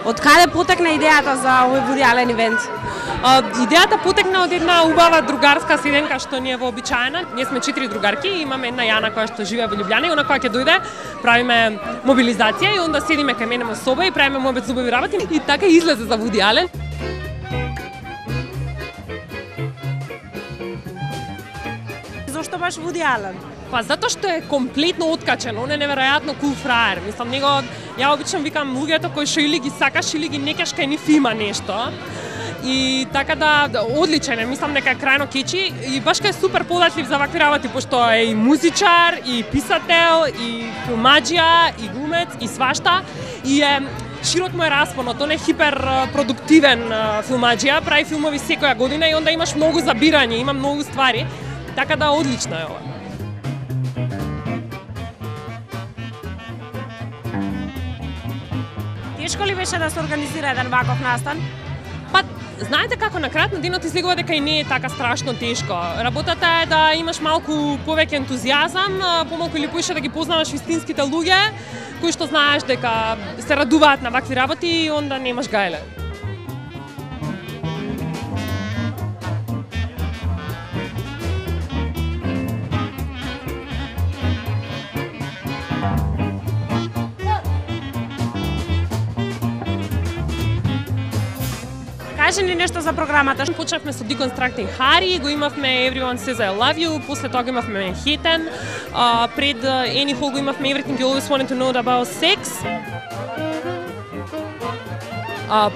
Од каде потекна идејата за овој Вуди Ален ивент? Идејата потекна од една убава другарска седенка што ни е вообичаена. Ние сме 4 другарки, имаме една Јана која што живее во Љубљана и она која ќе дојде, правиме мобилизација и онда седиме кај мене во соба и правиме мобет зубави работи и така излезе за Вуди Ален. Зошто баш Вуди Ален? Па затоа што е комплетно откачен, он е неверојатно кул фраер. Мислам, ја обично викам луѓето кои што или ги сакаш или ги некаш кај нив има нешто. И така да одличен е, мислам дека е крајно кечи и баш кај е супер податлив за вакви работи, пошто е и музичар, и писател, и филмаџија, и глумец, и свашта. И е широк му е распонот, он е хиперпродуктивен филмаџија, прави филмови секоја година и онда имаш многу забирање, има многу ствари. Така да одлично е ова. Тешко ли беше да се организира еден ваков настан? Па, знаете како на крајот на денот излегува дека и не е така страшно тешко. Работата е да имаш малку повеќе ентузијазам, помалку или поише да ги познаваш вистинските луѓе кои што знаеш дека се радуваат на вакви работи и онда немаш гајле. Кажи ни нешто за програмата. Почнавме со Deconstructing Harry, го имавме Everyone Says I Love You, после тоа го имавме Manhattan, пред Annie Hall го имавме Everything You Always Wanted to Know About Sex.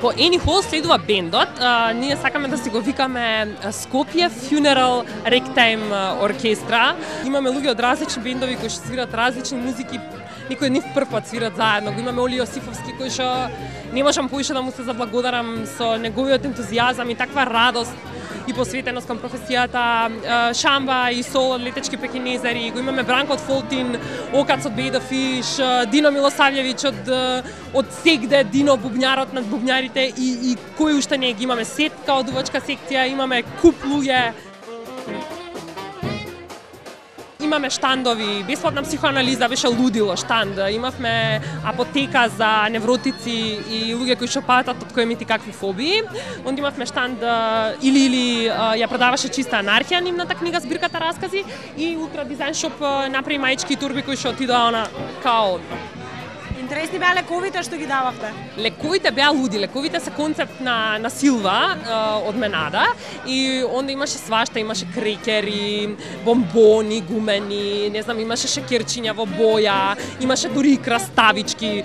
По Annie Hall следува бендот. Ние сакаме да си го викаме Skopje Funeral Ragtime Оркестра. Имаме луѓе од различни бендови кои што свират различни музики. Никој нив прв пат свират заедно. Го имаме Оли Јосифовски кој што не можам поише да му се заблагодарам со неговиот ентузијазам и таква радост и посветеност кон професијата. Шамба и Сол од Летечки пекинезари. Го имаме Бранко од Фолтин, Окац од Беда Фиш, Дино Милосављевиќ од Сегде, Дино бубњарот над бубњарите и кои уште не ги имаме сетка од дувачка секција, имаме куп луѓе. Имаме штандови, бесплатна психоанализа, беше лудило штанд. Имавме апотека за невротици и луѓе кои што патат од кои какви фобии. Онда имавме штанд или ја продаваше Чиста анархија, нивната книга збирката раскази и Ултра Дизајн Шоп направи маички и турби кои што отидоа она као. Интересни беа лековите што ги дававте? Лековите беа луди, лековите се концепт на Силва од Менада и онда имаше свашта, имаше крекери, бомбони, гумени, не знам, имаше шекерчиња во боја, имаше дури и краставички.